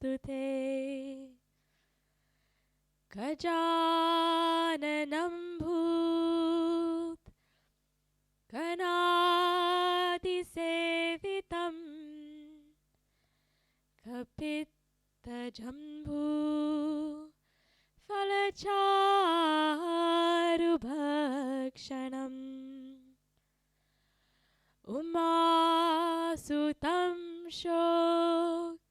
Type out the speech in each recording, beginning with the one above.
ते गजाननं भूत गणातिसेवितं कपित्तजम्बू फलचारुभक्षणम् उमासुतं शोक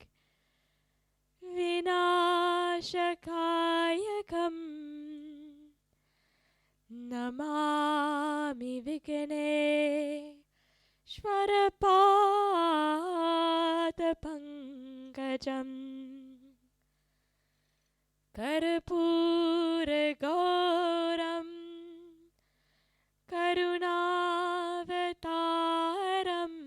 विनाशकायकम् नमामि विघ्नेश्वरपादपङ्कजम् कर्पूरगौरं करुणावतारम्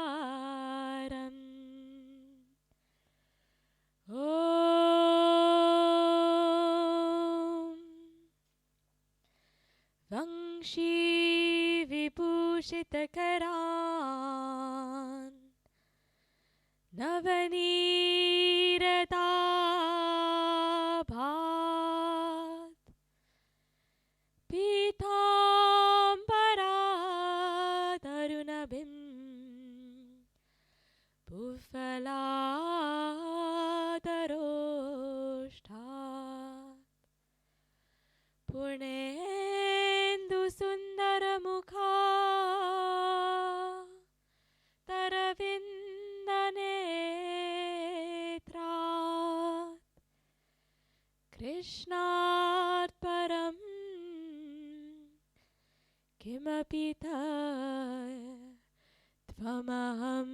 करुणावतारम् ॐ वंशी विभूषितकरान् नवनीरदाभात् पीताम्बरादरुणबिं पुफलादरोष्ठात् पुणेन्दुसुन्दरमुखा तरविन्दनेत्रात् कृष्णात् परं किमपि त्वमहं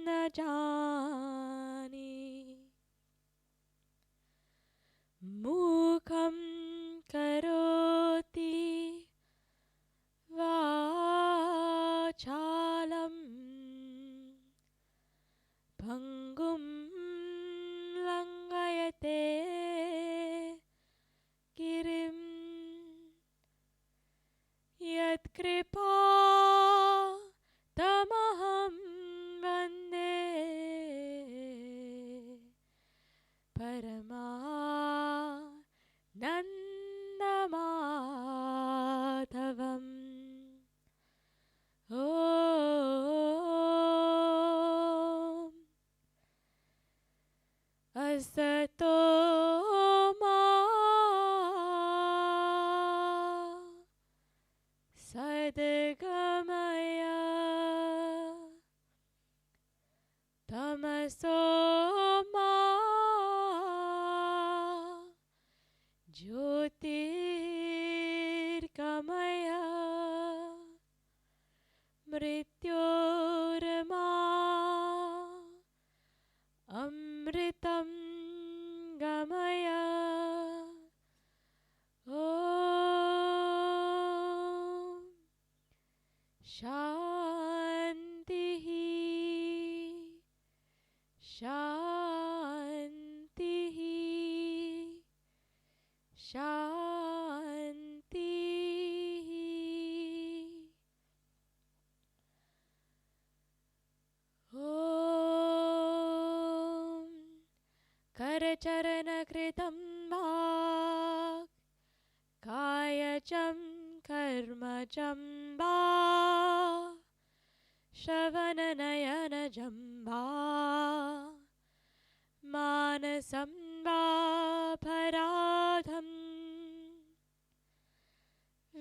न जाने मूकं करोति वाचालं भङ्गुं लङ्घयते गिरिं यत्कृपा तमहं वन्दे परमानन्दमाधवम् ॐ असतो मा सद्गमय तमसो मा ज्योतिर्गमय मृत्योर्मा अमृतं गमय ॐ शान्तिः शान्तिः शान्तिः ॐ करचरणकृतं वाक् कायचं कर्मचं वा श्रवणनयनजं वा मानसं वापराधं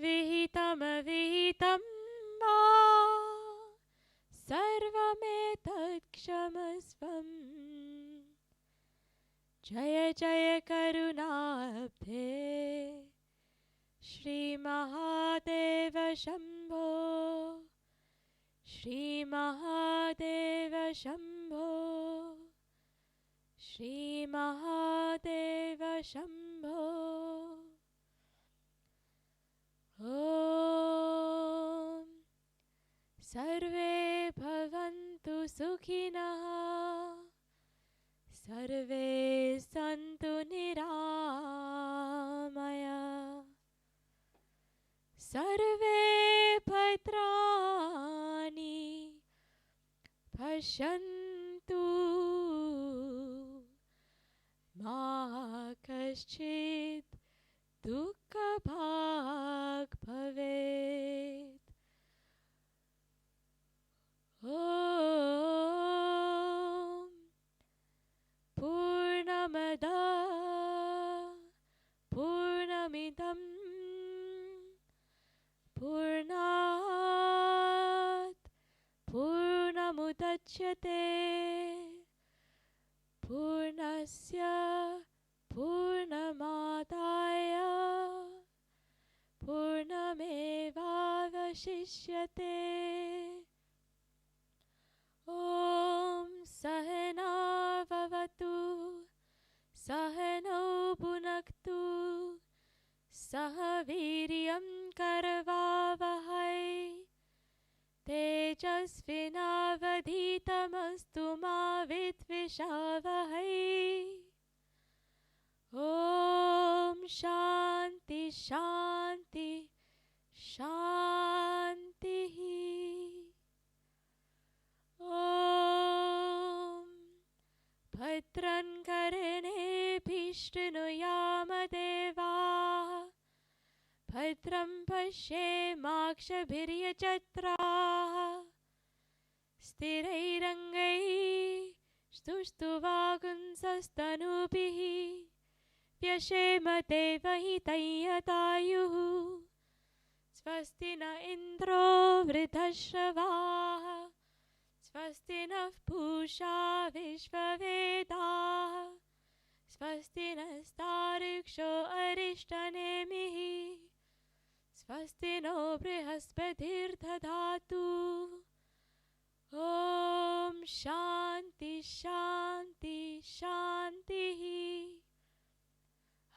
विहितमविहितं वा सर्वमेतत्क्षमस्वम् जय जय करुणाब्धे श्रीमहादेव शम्भो श्रीमहादेव शम्भो श्रीमहादेव शम्भो ॐ सर्वे भवन्तु सुखिनः सर्वे सन्तु निरामया सर्वे भद्राणि पश्यन्तु मा कश्चित् दुःखभाग् भवेत्। ॐ पूर्णमदः पूर्णमिदं पूर्णात् पूर्णमुदच्यते पूर्णस्य पूर्णमादाय पूर्णमेवावशिष्यते। ॐ सहना भवतु सहनौ भुनक्तु सह वीर्यं करवावहै तेजस्विनावधीतमस्तु मा विद्विषावहै। ॐ शान्ति शान्ति शान्तिः। ॐ भद्रं कर्णेभिः शृणुयाम देवाः भद्रं पश्येमाक्षभिर्यजत्राः स्थिरैरङ्गैः स्तुष्ट्वागुंसस्तनूभिः व्यशेम देवहितं यदायुः। स्वस्ति न इन्द्रो वृद्धश्रवाः स्वस्ति नः पूषा विश्ववेदाः स्वस्ति नस्तार्क्ष्यो अरिष्टनेमिः स्वस्ति नो बृहस्पतिर्दधातु। ॐ शान्ति शान्ति शान्तिः।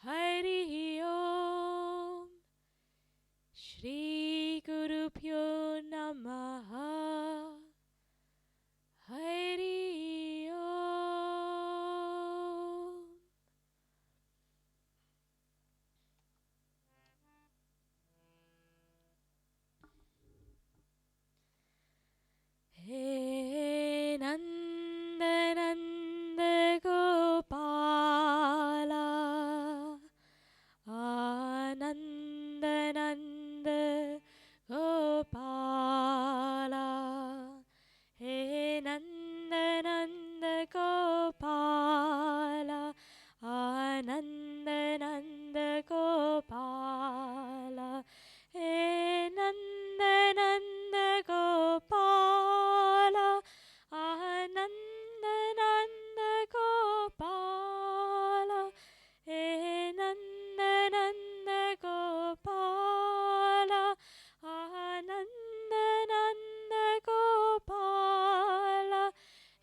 हरिः ॐ श्रीगुरुभ्यो नमः। हरिः ॐ। हे नन्द नन्द गोपाल आनन्द नन्द गोपाल। हे नन्द नन्द गोपाल आनन्द नन्द गोपाल। हे नन्द नन्द गोपाल आनन्द नन्द गोपाल। हे नन्द नन्द गोपाल आनन्द नन्द गोपाल।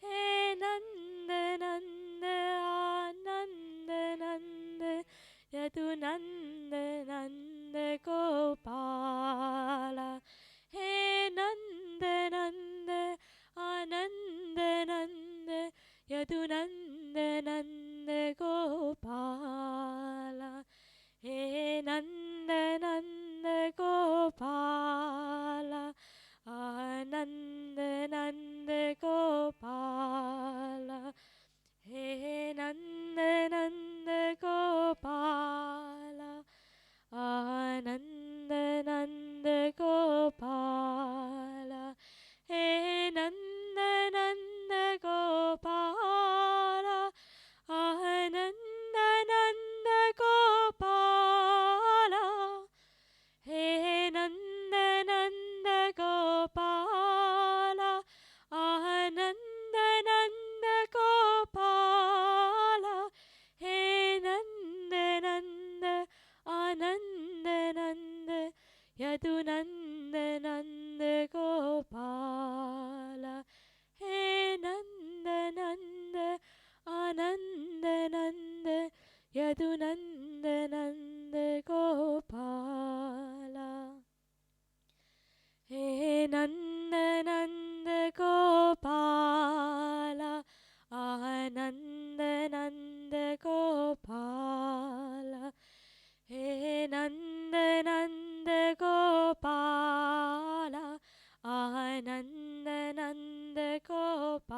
हे नन्द नन्द आनन्द नन्द यदु नन्द नन्द गोपाल। हे नन्द नन्द आनन्द नन्द यदु नन्द नन्द गोपाल। हे नन्द नन्द गोपाल आनन्द नन्द गोपाल। हे नन्द नन्द गोपाल आनन्द नन्द गोपाल। हे नन्द नन्द गोपाल आनन्द नन्द गोपाल। हे नन्द नन्द गोपाल आनन्द नन्द गोपाल। हे नन्द नन्द आनन्द नन्द यदु नन्द नन्द गोपाल। हे नन्द नन्द आनन्द नन्द यदु नन्द नन्द गोपाल। हे नन्द नन्द गोपाल आनन्द नन्द गोपाल। हे नन्द नन्द गोपाल आनन्द नन्द गोपाल।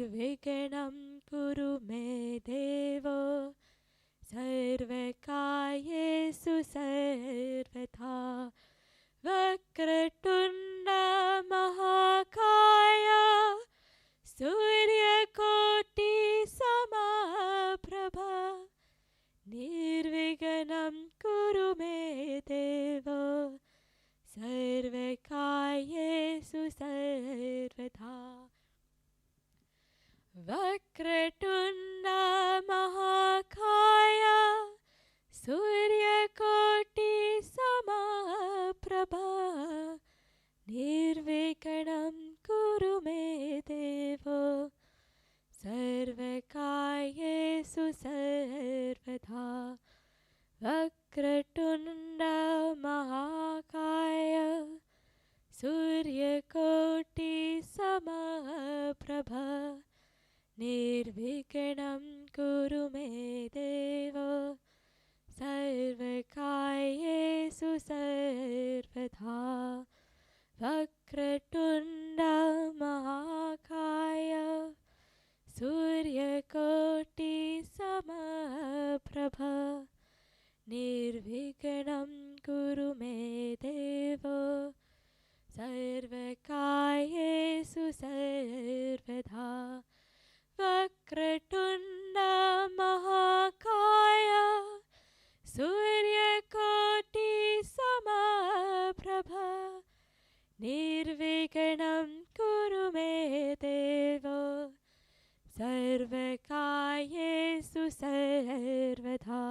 निर्विघ्नं कुरु मे देव सर्वकार्येषु सर्वथा वक्रतुण्ड महाकाय सूर्यकोटि समप्रभा निर्विघ्नं कुरु मे देव सर्वकार्येषु सर्वथा वक्रतुण्ड महाकाय सूर्यकोटि समप्रभा निर्विघ्नं कुरु मे देव सर्वकार्येषु सर्वथा वक्रतुण्ड महाकाय सूर्यकोटि समप्रभा निर्विघ्नं कुरु मे देव सर्वकार्येषु सर्वथा वक्रतुण्ड महाकाय सूर्यकोटि समप्रभा निर्विघ्नं कुरु मे देव सर्वकार्येषु सर्वथा वक्रतुण्ड महाकाय सूर्यकोटि समप्रभा निर्विघ्नं कुरु मे देव सर्वकार्येषु सर्वथा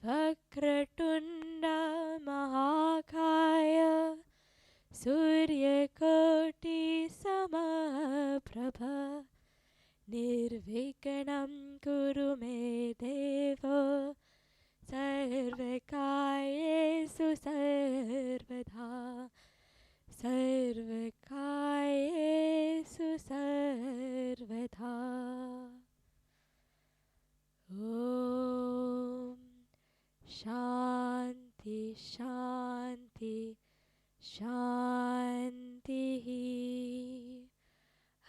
वक्रतुण्ड महाकाय सूर्यकोटि समप्रभा निर्विघ्नं कुरु मे देव सर्वकार्येषु सर्वथा सर्वकार्येषु सर्वथा ॐ शान्ति शान्ति शान्तिः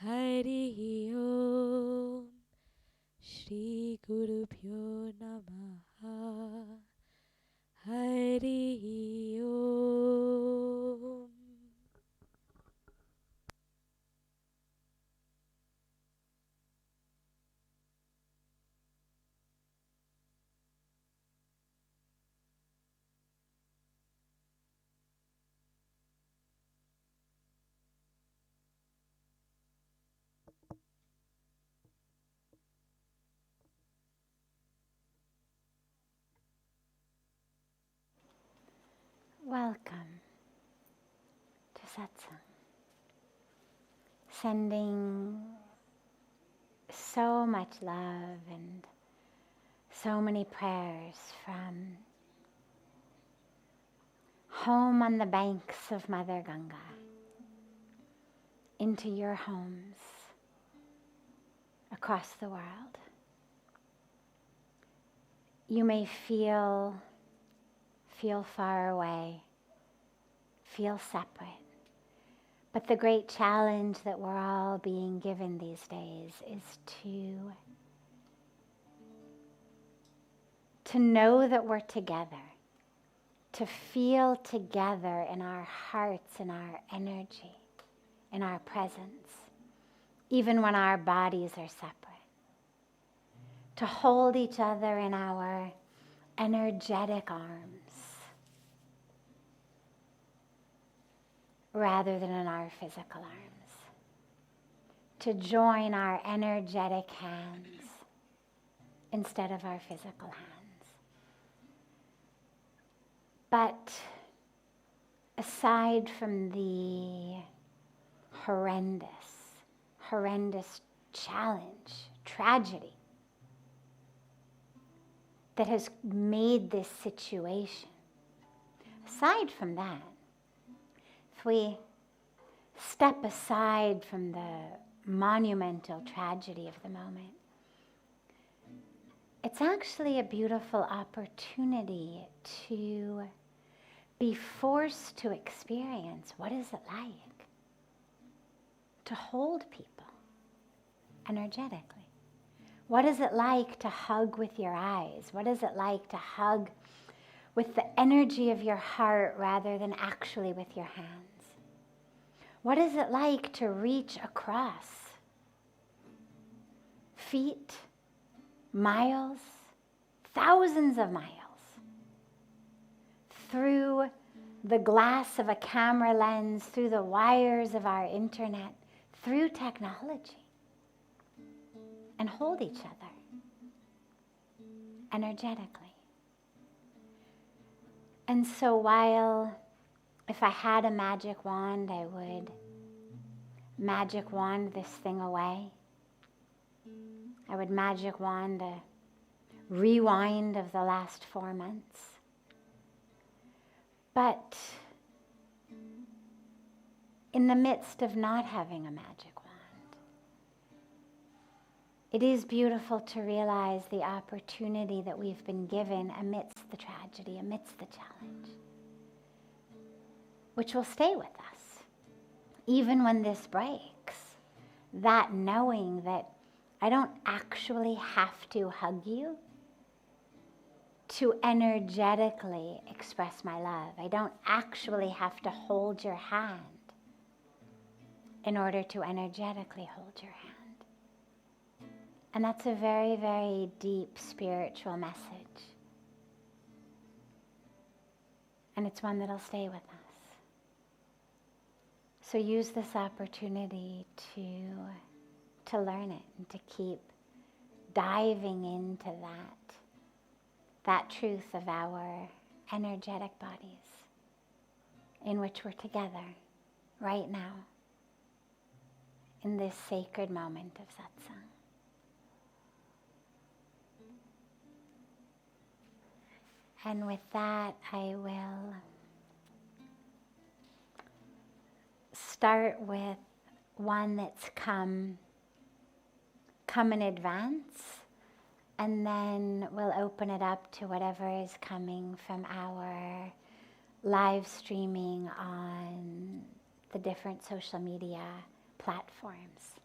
हरिः ॐ श्रीगुरुभ्यो नमः हरिः ॐ Welcome to Satsang. Sending so much love and so many prayers from home on the banks of Mother Ganga into your homes across the world. You may feel far away, feel separate. But the great challenge that we're all being given these days is to know that we're together, to feel together in our hearts, in our energy, in our presence, even when our bodies are separate. To hold each other in our energetic arms, rather than in our physical arms. To join our energetic hands instead of our physical hands. But aside from the horrendous challenge, tragedy that has made this situation, aside from that, if we step aside from the monumental tragedy of the moment, it's actually a beautiful opportunity to be forced to experience what is it like to hold people, energetically? What is it like to hug with your eyes? What is it like to hug with the energy of your heart rather than actually with your hands? What is it like to reach across feet, miles, thousands of miles, through the glass of a camera lens, through the wires of our internet, through technology, and hold each other energetically? And so while, if I had a magic wand, I would magic wand this thing away. I would magic wand a rewind of the last 4 months. But in the midst of not having a magic wand, it is beautiful to realize the opportunity that we've been given amidst the tragedy, amidst the challenge, which will stay with us. Even when this breaks, that knowing that I don't actually have to hug you to energetically express my love. I don't actually have to hold your hand in order to energetically hold your hand. And that's a very, very deep spiritual message. And it's one that'll stay with us. So use this opportunity to learn it and to keep diving into that truth of our energetic bodies in which we're together right now in this sacred moment of satsang. And with that, I will start with one that's come in advance, and then we'll open it up to whatever is coming from our live streaming on the different social media platforms.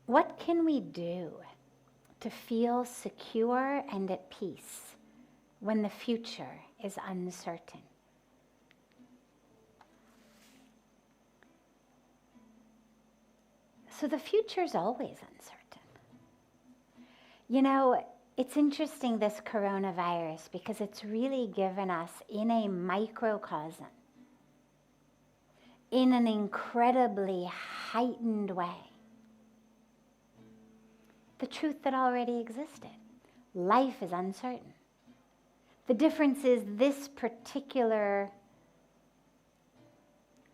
What can we do to feel secure and at peace when the future is uncertain? So the future's always uncertain. You know, it's interesting, this coronavirus, because it's really given us, in a microcosm, in an incredibly heightened way, the truth that already existed. Life is uncertain. The difference is this particular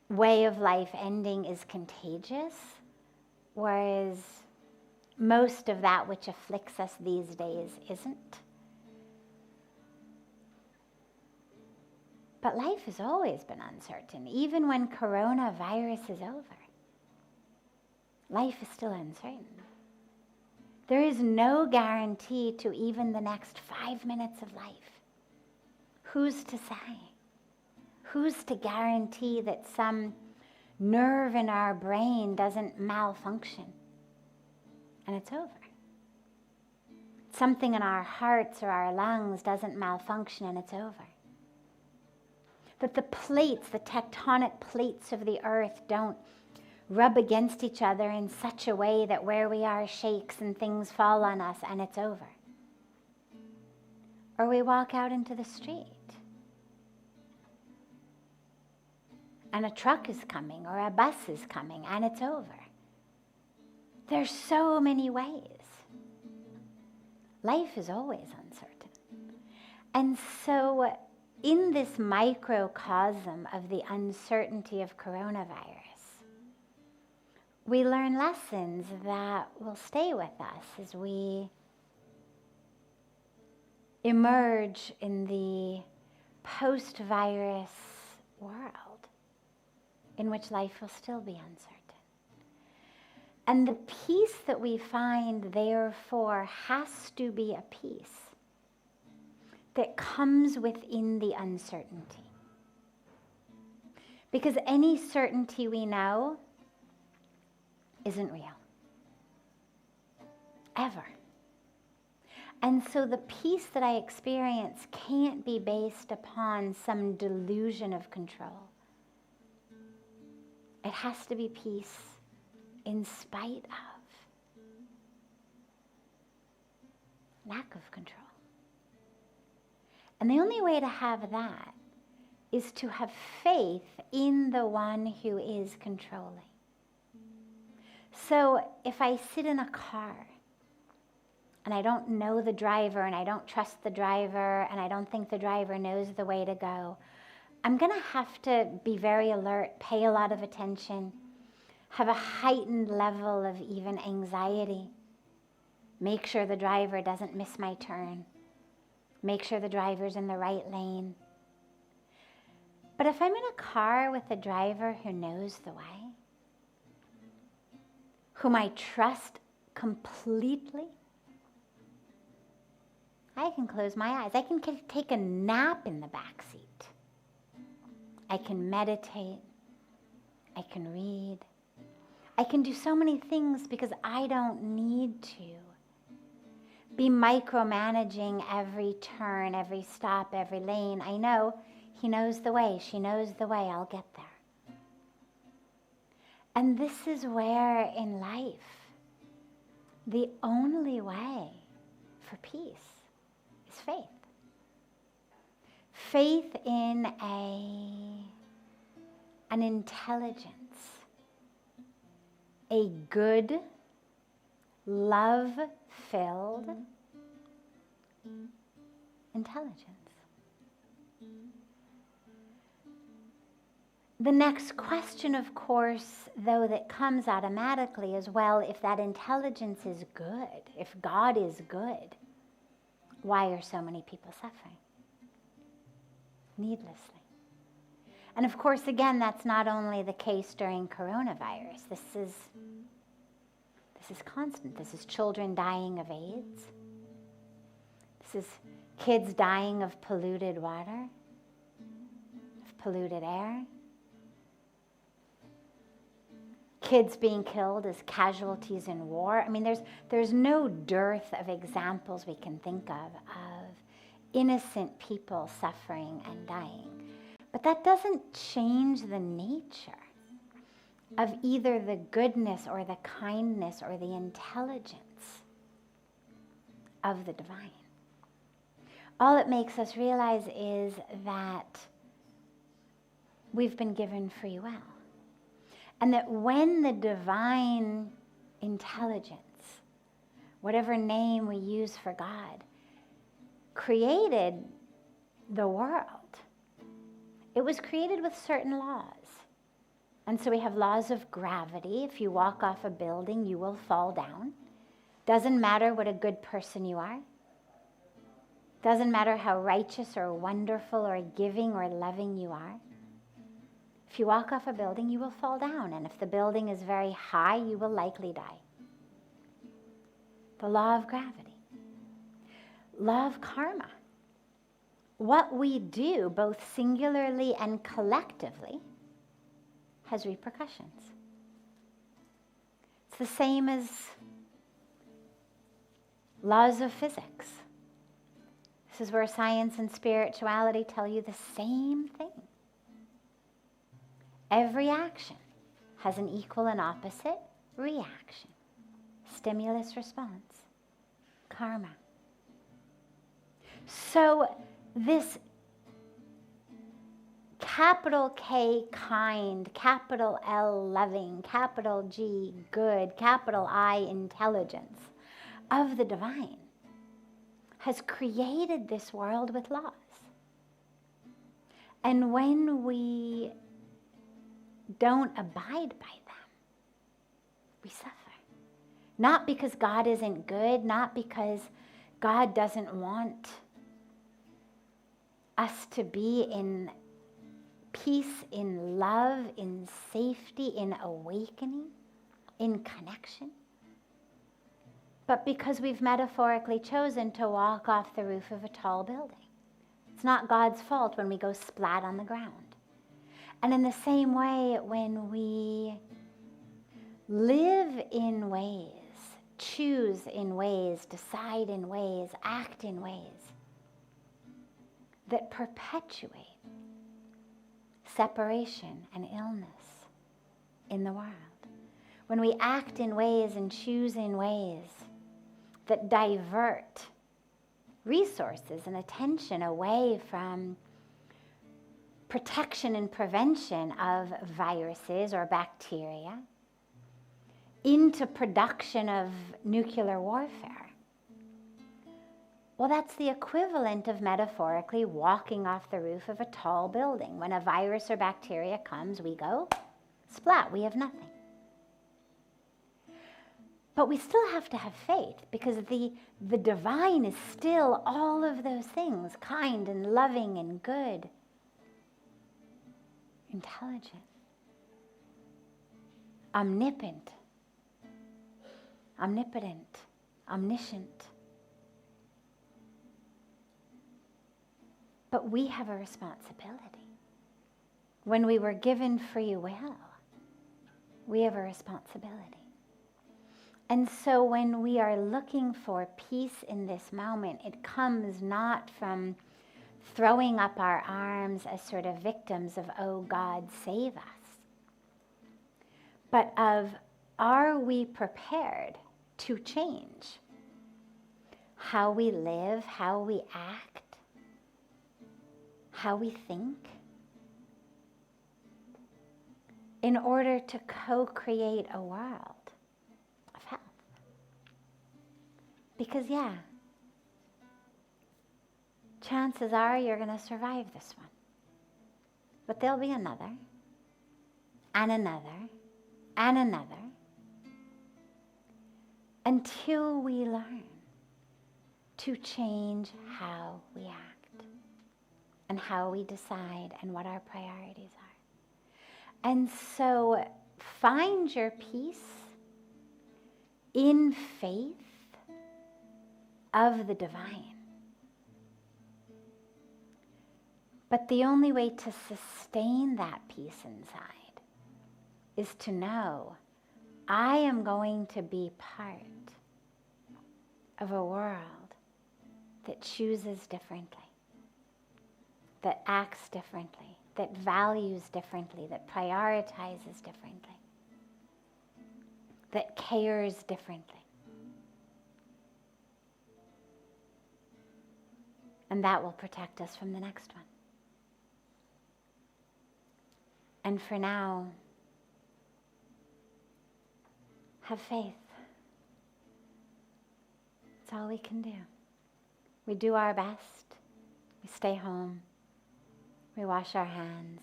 way of life ending is contagious, whereas most of that which afflicts us these days isn't. But life has always been uncertain. Even when coronavirus is over, life is still uncertain. There is no guarantee to even the next 5 minutes of life. Who's to say? Who's to guarantee that some nerve in our brain doesn't malfunction and it's over? Something in our hearts or our lungs doesn't malfunction and it's over. That the plates, the tectonic plates of the earth don't rub against each other in such a way that where we are shakes and things fall on us and it's over. Or we walk out into the street and a truck is coming or a bus is coming and it's over. There's so many ways. Life is always uncertain. And so in this microcosm of the uncertainty of coronavirus, we learn lessons that will stay with us as we emerge in the post-virus world in which life will still be uncertain. And the peace that we find, therefore, has to be a peace that comes within the uncertainty. Because any certainty we know isn't real. Ever. And so the peace that I experience can't be based upon some delusion of control. It has to be peace in spite of lack of control. And the only way to have that is to have faith in the one who is controlling. So if I sit in a car and I don't know the driver and I don't trust the driver and I don't think the driver knows the way to go, I'm going to have to be very alert, pay a lot of attention, have a heightened level of even anxiety, make sure the driver doesn't miss my turn, make sure the driver's in the right lane. But if I'm in a car with a driver who knows the way, whom I trust completely, I can close my eyes. I can take a nap in the back seat. I can meditate. I can read. I can do so many things because I don't need to be micromanaging every turn, every stop, every lane. I know he knows the way. She knows the way. I'll get there. And this is where in life, the only way for peace is faith. Faith in an intelligence, a good, love-filled intelligence. The next question, of course, though, that comes automatically is, well, if that intelligence is good, if God is good, why are so many people suffering needlessly? And of course, again, that's not only the case during coronavirus. This is constant. This is children dying of AIDS. This is kids dying of polluted water, of polluted air. Kids being killed as casualties in war. I mean, there's no dearth of examples we can think of innocent people suffering and dying. But that doesn't change the nature of either the goodness or the kindness or the intelligence of the divine. All it makes us realize is that we've been given free will. And that when the divine intelligence, whatever name we use for God, created the world, it was created with certain laws. And so we have laws of gravity. If you walk off a building, you will fall down. Doesn't matter what a good person you are. Doesn't matter how righteous or wonderful or giving or loving you are. If you walk off a building, you will fall down. And if the building is very high, you will likely die. The law of gravity. Law of karma. What we do, both singularly and collectively, has repercussions. It's the same as laws of physics. This is where science and spirituality tell you the same thing. Every action has an equal and opposite reaction. Stimulus response. Karma. So this capital K kind, capital L loving, capital G good, capital I intelligence of the divine has created this world with laws. And when we don't abide by them, we suffer. Not because God isn't good, not because God doesn't want us to be in peace, in love, in safety, in awakening, in connection, but because we've metaphorically chosen to walk off the roof of a tall building. not God's fault when we go splat on the ground. And in the same way, when we live in ways, choose in ways, decide in ways, act in ways that perpetuate separation and illness in the world, when we act in ways and choose in ways that divert resources and attention away from protection and prevention of viruses or bacteria into production of nuclear warfare. Well, that's the equivalent of metaphorically walking off the roof of a tall building. When a virus or bacteria comes, we go splat, we have nothing. But we still have to have faith, because the divine is still all of those things, kind and loving and good, intelligent, omnipotent, omniscient. But we have a responsibility. When we were given free will, we have a responsibility. And so when we are looking for peace in this moment, it comes not from throwing up our arms as sort of victims of, oh God, save us, but of, are we prepared to change how we live, how we act, how we think, in order to co-create a world of health? Because chances are you're going to survive this one. But there'll be another, and another, and another, until we learn to change how we act and how we decide and what our priorities are. And so find your peace in faith of the divine. But the only way to sustain that peace inside is to know I am going to be part of a world that chooses differently, that acts differently, that values differently, that prioritizes differently, that cares differently. And that will protect us from the next one. And for now, have faith. That's all we can do. We do our best. We stay home. We wash our hands.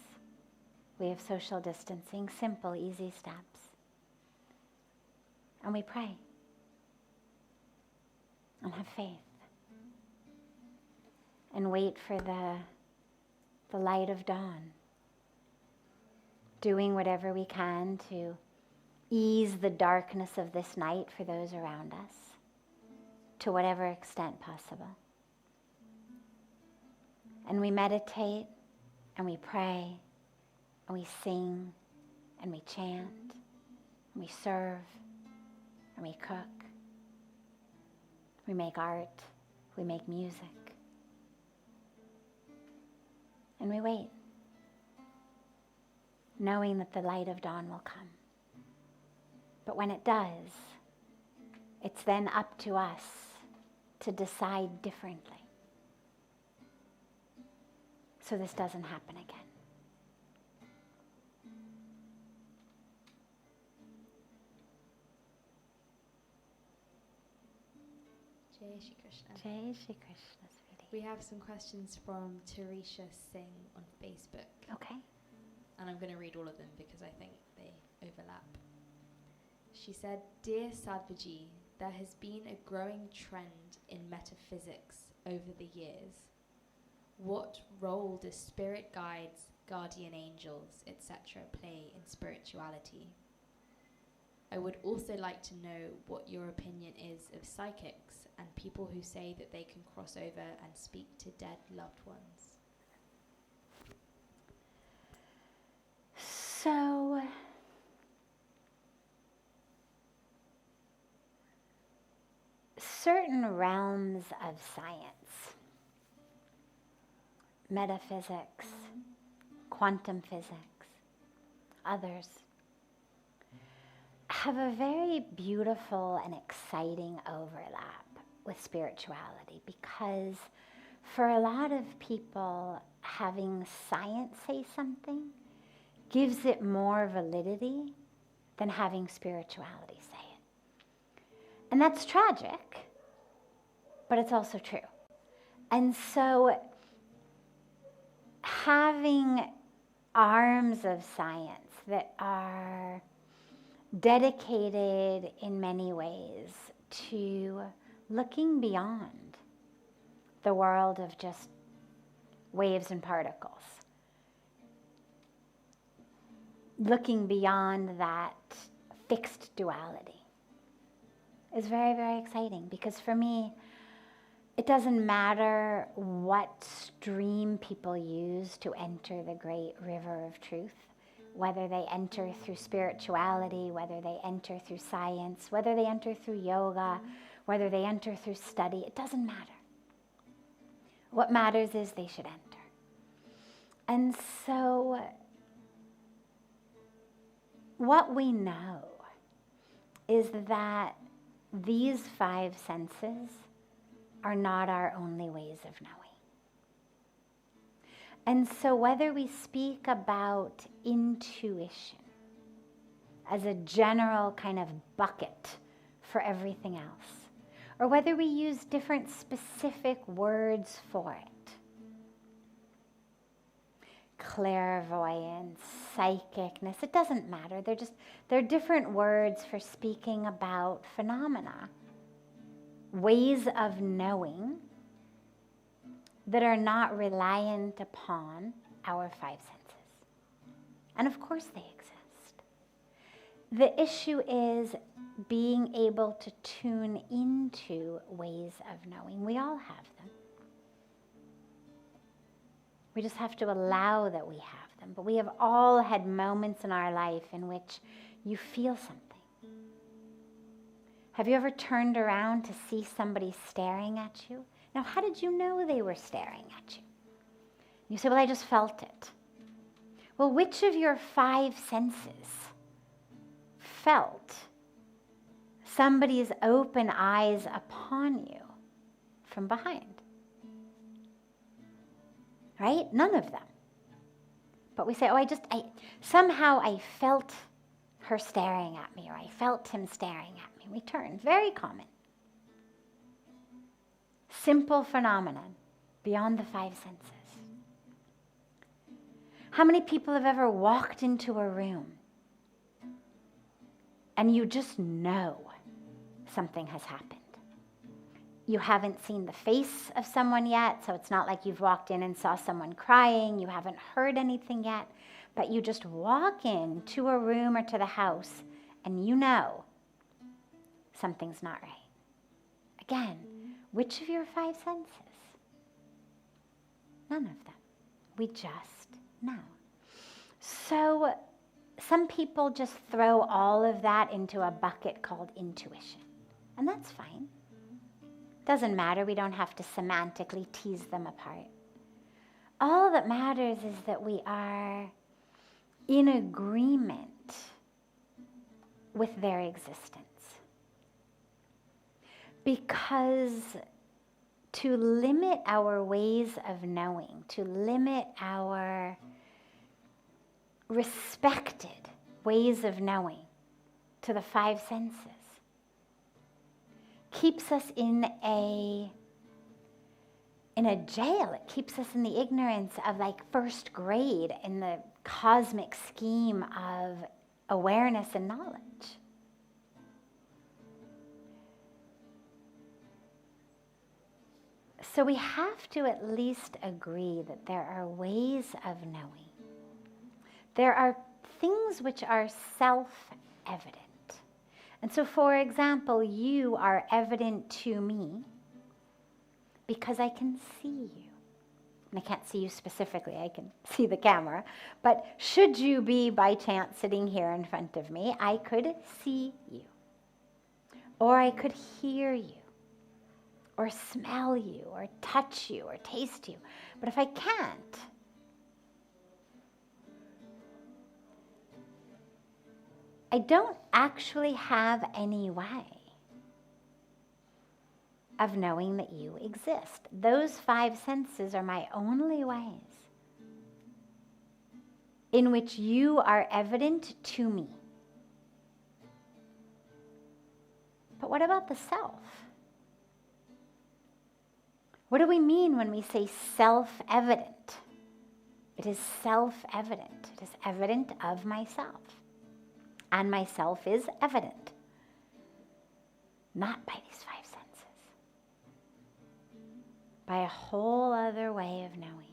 We have social distancing, simple, easy steps. And we pray. And have faith. And wait for the light of dawn. Doing whatever we can to ease the darkness of this night for those around us, to whatever extent possible. And we meditate, and we pray, and we sing, and we chant, and we serve, and we cook. We make art, we make music. And we wait, knowing that the light of dawn will come. But when it does, it's then up to us to decide differently, so this doesn't happen again. Jai Shri Krishna. Jai Shri Krishna, sweetie. We have some questions from Tarisha Singh on Facebook. Okay. And I'm going to read all of them because I think they overlap. She said, Dear Sadhviji, there has been a growing trend in metaphysics over the years. What role do spirit guides, guardian angels, etc. play in spirituality? I would also like to know what your opinion is of psychics and people who say that they can cross over and speak to dead loved ones. So, certain realms of science, metaphysics, quantum physics, others, have a very beautiful and exciting overlap with spirituality, because for a lot of people, having science say something gives it more validity than having spirituality say it. And that's tragic, but it's also true. And so having arms of science that are dedicated in many ways to looking beyond the world of just waves and particles, looking beyond that fixed duality, is very, very exciting. Because for me, it doesn't matter what stream people use to enter the great river of truth, whether they enter through spirituality, whether they enter through science, whether they enter through yoga, whether they enter through study, it doesn't matter. What matters is they should enter. And so what we know is that these five senses are not our only ways of knowing. And so whether we speak about intuition as a general kind of bucket for everything else, or whether we use different specific words for it, clairvoyance, psychicness, it doesn't matter. They're different words for speaking about phenomena, ways of knowing that are not reliant upon our five senses. And of course they exist. The issue is being able to tune into ways of knowing. We all have them. We just have to allow that we have them. But we have all had moments in our life in which you feel something. Have you ever turned around to see somebody staring at you? Now, how did you know they were staring at you? You say, well, I just felt it. Well, which of your five senses felt somebody's open eyes upon you from behind? Right? None of them. But we say, oh, somehow I felt her staring at me, or I felt him staring at me. We turn. Very common. Simple phenomenon beyond the five senses. How many people have ever walked into a room and you just know something has happened? You haven't seen the face of someone yet, so it's not like you've walked in and saw someone crying. You haven't heard anything yet, but you just walk into a room or to the house and you know something's not right. Again, which of your five senses? None of them. We just know. So some people just throw all of that into a bucket called intuition. And that's fine. Doesn't matter. We don't have to semantically tease them apart. All that matters is that we are in agreement with their existence. Because to limit our ways of knowing, to limit our respected ways of knowing to the five senses, keeps us in a jail. It keeps us in the ignorance of like first grade in the cosmic scheme of awareness and knowledge. So we have to at least agree that there are ways of knowing. There are things which are self-evident. And so, for example, you are evident to me because I can see you, and I can't see you specifically, I can see the camera, but should you be by chance sitting here in front of me, I could see you, or I could hear you, or smell you, or touch you, or taste you. But if I can't, I don't actually have any way of knowing that you exist. Those 5 senses are my only ways in which you are evident to me. But what about the self? What do we mean when we say self-evident? It is self-evident. It is evident of myself. And myself is evident. Not by these 5 senses. By a whole other way of knowing.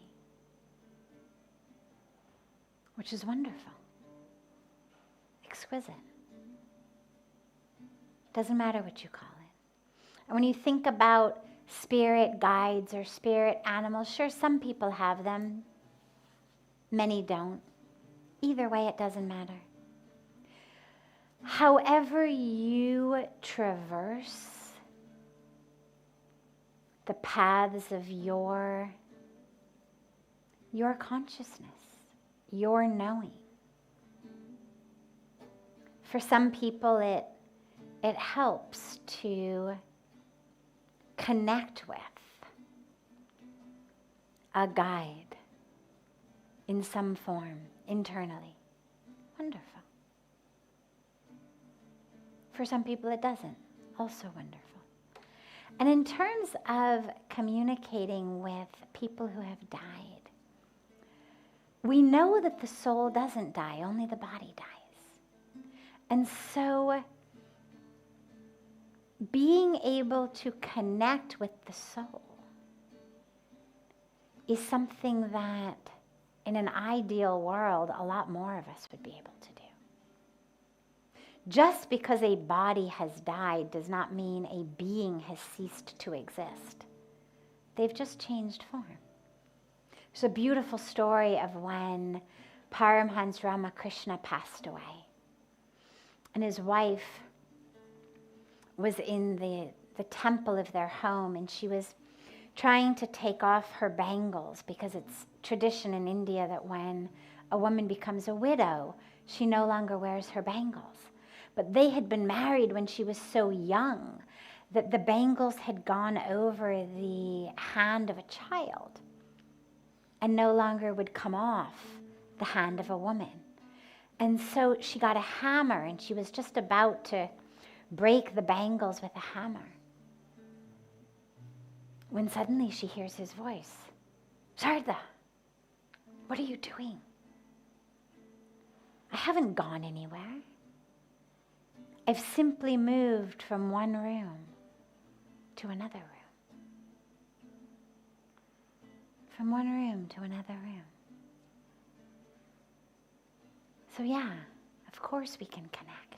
Which is wonderful. Exquisite. Doesn't matter what you call it. And when you think about spirit guides or spirit animals, sure, some people have them. Many don't. Either way, it doesn't matter. However you traverse the paths of your consciousness, your knowing. For some people, it helps to connect with a guide in some form internally. Wonderful. For some people it doesn't. Also wonderful. And in terms of communicating with people who have died, we know that the soul doesn't die, only the body dies. And so being able to connect with the soul is something that, in an ideal world, a lot more of us would be able to do. Just because a body has died does not mean a being has ceased to exist. They've just changed form. There's a beautiful story of when Paramahansa Ramakrishna passed away. And his wife was in the temple of their home, and she was trying to take off her bangles, because it's tradition in India that when a woman becomes a widow, she no longer wears her bangles. But they had been married when she was so young that the bangles had gone over the hand of a child and no longer would come off the hand of a woman. And so she got a hammer, and she was just about to break the bangles with a hammer, when suddenly she hears his voice. Sharda, what are you doing? I haven't gone anywhere. I've simply moved from one room to another room. From one room to another room. So yeah, of course we can connect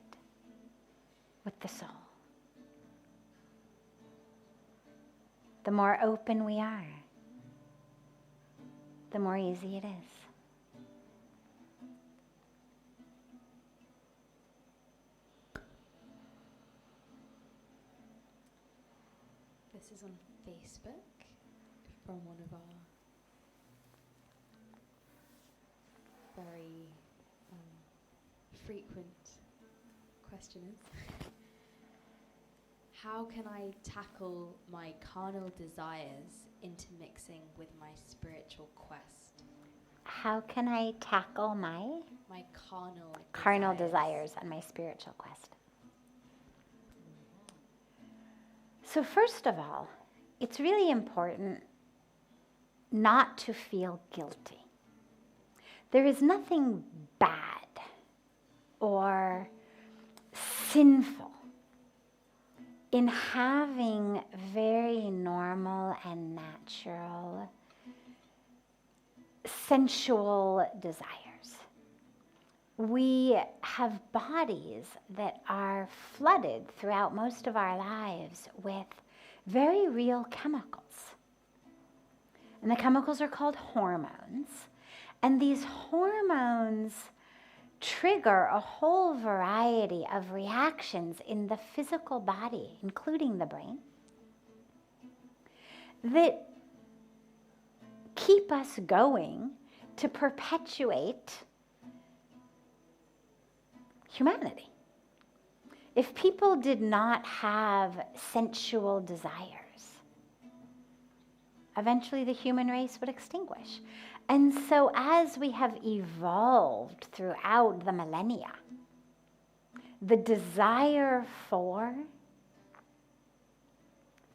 with the soul. The more open we are, the more easy it is. This is on Facebook from one of our very frequent questioners. How can I tackle my carnal desires intermixing with my spiritual quest? How can I tackle my carnal desires on my spiritual quest? So first of all, it's really important not to feel guilty. There is nothing bad or sinful in having very normal and natural sensual desires. We have bodies that are flooded throughout most of our lives with very real chemicals. And the chemicals are called hormones. And these hormones trigger a whole variety of reactions in the physical body, including the brain, that keep us going to perpetuate humanity. If people did not have sensual desires, eventually the human race would extinguish. And so as we have evolved throughout the millennia, the desire for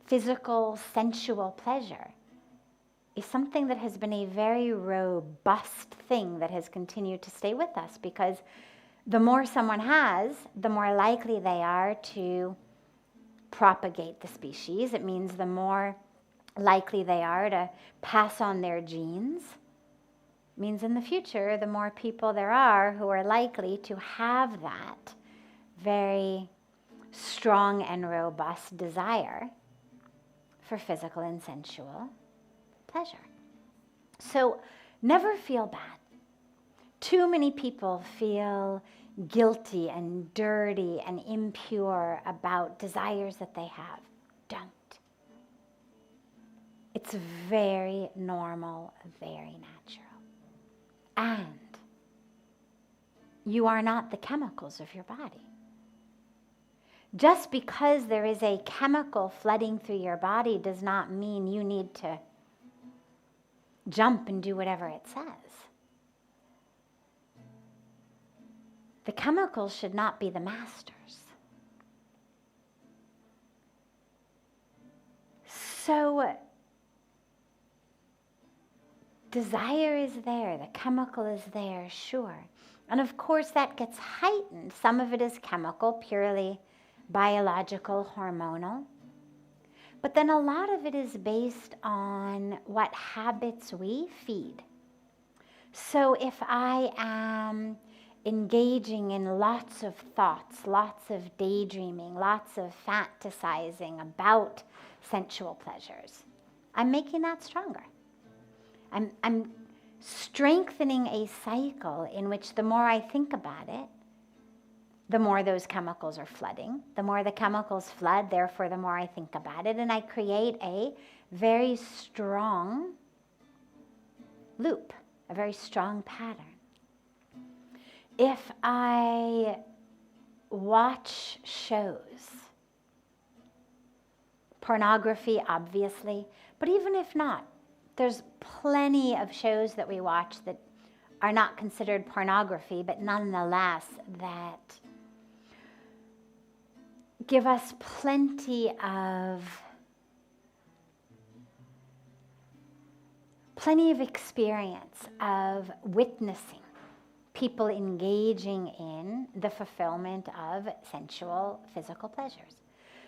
physical, sensual pleasure is something that has been a very robust thing that has continued to stay with us, because the more someone has, the more likely they are to propagate the species. It means the more likely they are to pass on their genes. It means in the future, the more people there are who are likely to have that very strong and robust desire for physical and sensual pleasure. So never feel bad. Too many people feel guilty and dirty and impure about desires that they have. Don't. It's very normal, very natural. And you are not the chemicals of your body. Just because there is a chemical flooding through your body does not mean you need to jump and do whatever it says. The chemicals should not be the masters. So, desire is there, the chemical is there, sure. And of course that gets heightened. Some of it is chemical, purely biological, hormonal. But then a lot of it is based on what habits we feed. So if I am engaging in lots of thoughts, lots of daydreaming, lots of fantasizing about sensual pleasures, I'm making that stronger. I'm strengthening a cycle in which the more I think about it, the more those chemicals are flooding. The more the chemicals flood, therefore the more I think about it, and I create a very strong loop, a very strong pattern. If I watch shows, pornography obviously, but even if not, there's plenty of shows that we watch that are not considered pornography, but nonetheless that give us plenty of experience of witnessing people engaging in the fulfillment of sensual physical pleasures.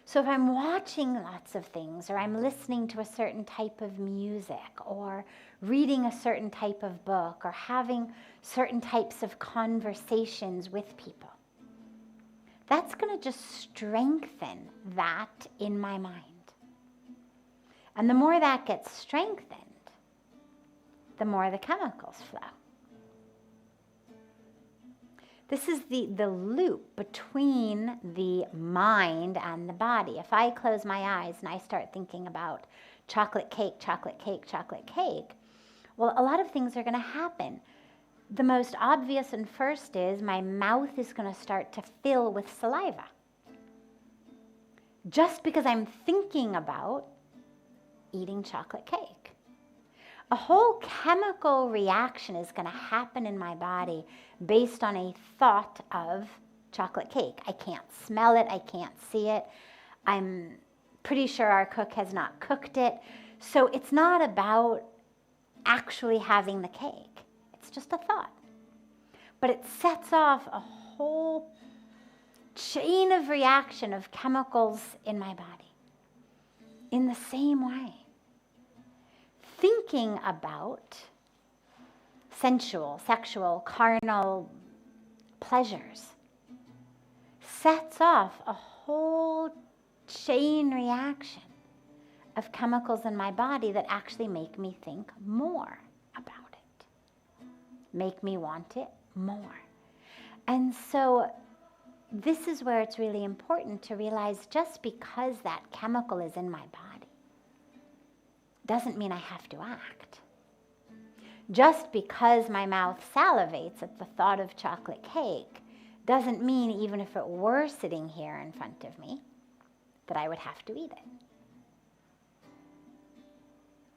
So if I'm watching lots of things, or I'm listening to a certain type of music, or reading a certain type of book, or having certain types of conversations with people, that's going to just strengthen that in my mind. And the more that gets strengthened, the more the chemicals flow. This is the loop between the mind and the body. If I close my eyes and I start thinking about chocolate cake, chocolate cake, chocolate cake, well, a lot of things are going to happen. The most obvious and first is my mouth is going to start to fill with saliva. Just because I'm thinking about eating chocolate cake. A whole chemical reaction is going to happen in my body based on a thought of chocolate cake. I can't smell it. I can't see it. I'm pretty sure our cook has not cooked it. So it's not about actually having the cake. It's just a thought. But it sets off a whole chain of reaction of chemicals in my body. In the same way, thinking about sensual, sexual, carnal pleasures sets off a whole chain reaction of chemicals in my body that actually make me think more about it, make me want it more. And so this is where it's really important to realize just because that chemical is in my body doesn't mean I have to act. Just because my mouth salivates at the thought of chocolate cake doesn't mean, even if it were sitting here in front of me, that I would have to eat it.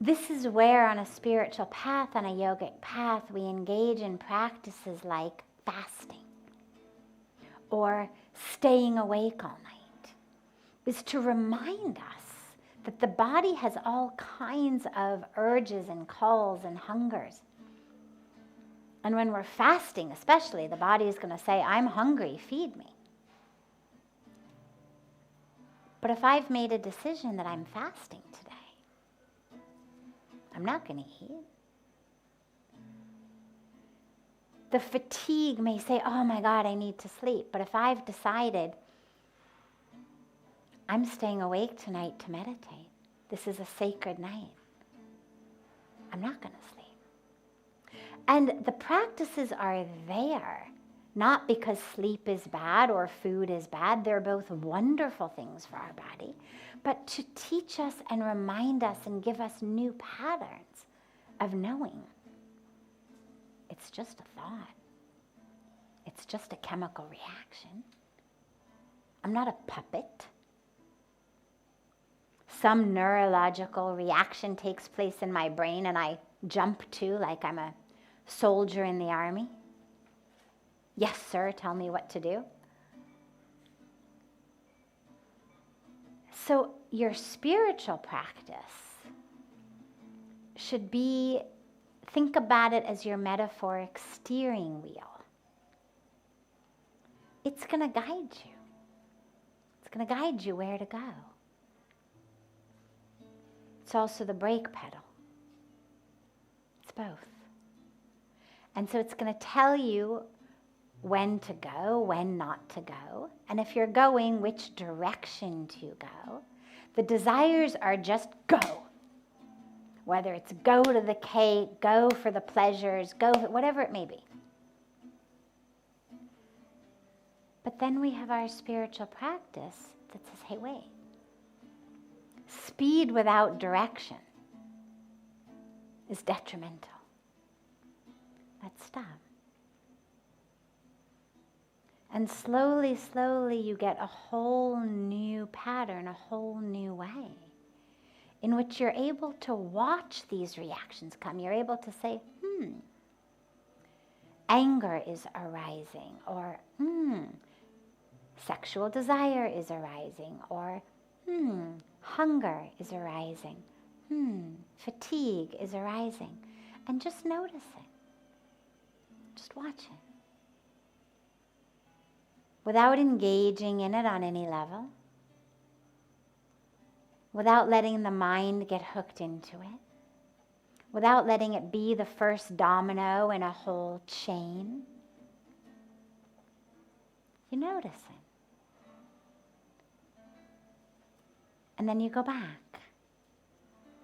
This is where on a spiritual path, on a yogic path, we engage in practices like fasting or staying awake all night, is to remind us that the body has all kinds of urges and calls and hungers. And when we're fasting especially, the body is going to say, I'm hungry, feed me. But if I've made a decision that I'm fasting today, I'm not going to eat. The fatigue may say, oh my God, I need to sleep. But if I've decided, I'm staying awake tonight to meditate, this is a sacred night, I'm not going to sleep. And the practices are there, not because sleep is bad or food is bad. They're both wonderful things for our body, but to teach us and remind us and give us new patterns of knowing. It's just a thought. It's just a chemical reaction. I'm not a puppet. Some neurological reaction takes place in my brain and I jump to like I'm a soldier in the army. Yes, sir, tell me what to do. So your spiritual practice should be, think about it as your metaphoric steering wheel. It's going to guide you. It's going to guide you where to go. It's also the brake pedal. It's both. And so it's going to tell you when to go, when not to go, and if you're going, which direction to go. The desires are just go. Whether it's go to the cake, go for the pleasures, go for whatever it may be. But then we have our spiritual practice that says, hey, wait. Speed without direction is detrimental. Let's stop. And slowly, slowly, you get a whole new pattern, a whole new way in which you're able to watch these reactions come. You're able to say, anger is arising, or sexual desire is arising, or hunger is arising, fatigue is arising. And just notice it. Just watch it. Without engaging in it on any level, without letting the mind get hooked into it, without letting it be the first domino in a whole chain. You notice it. And then you go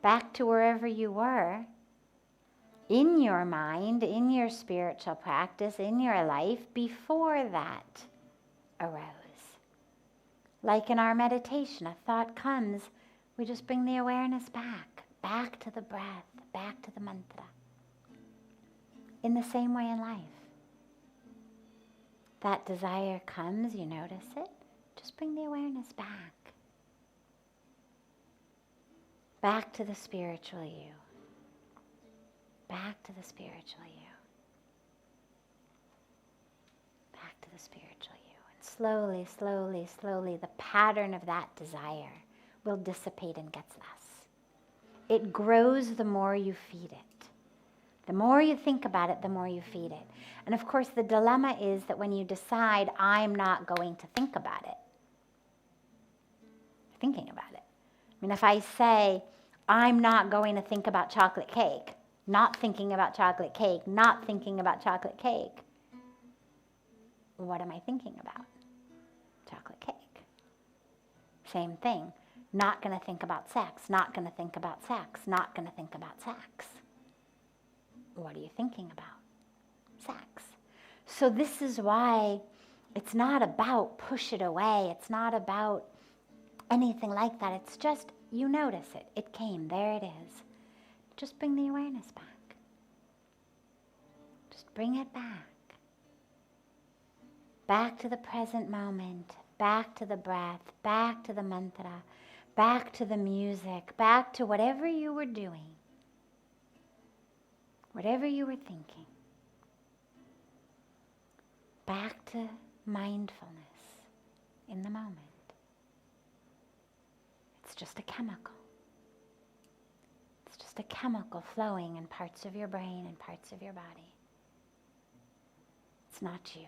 back to wherever you were, in your mind, in your spiritual practice, in your life, before that arose. Like in our meditation, a thought comes, we just bring the awareness back to the breath, back to the mantra. In the same way in life. That desire comes, you notice it, just bring the awareness back. Back to the spiritual you. Back to the spiritual you. Back to the spiritual you. And slowly, slowly, slowly, the pattern of that desire will dissipate and gets less. It grows the more you feed it. The more you think about it, the more you feed it. And of course, the dilemma is that when you decide, I'm not going to think about it, you're thinking about it. I mean, if I say, I'm not going to think about chocolate cake, not thinking about chocolate cake, not thinking about chocolate cake, what am I thinking about? Chocolate cake. Same thing. Not going to think about sex, not going to think about sex, not going to think about sex. What are you thinking about? Sex. So this is why it's not about push it away. It's not about anything like that. It's just, you notice it. It came. There it is. Just bring the awareness back. Just bring it back. Back to the present moment. Back to the breath. Back to the mantra. Back to the music. Back to whatever you were doing. Whatever you were thinking. Back to mindfulness in the moment. It's just a chemical. It's just a chemical flowing in parts of your brain and parts of your body. It's not you.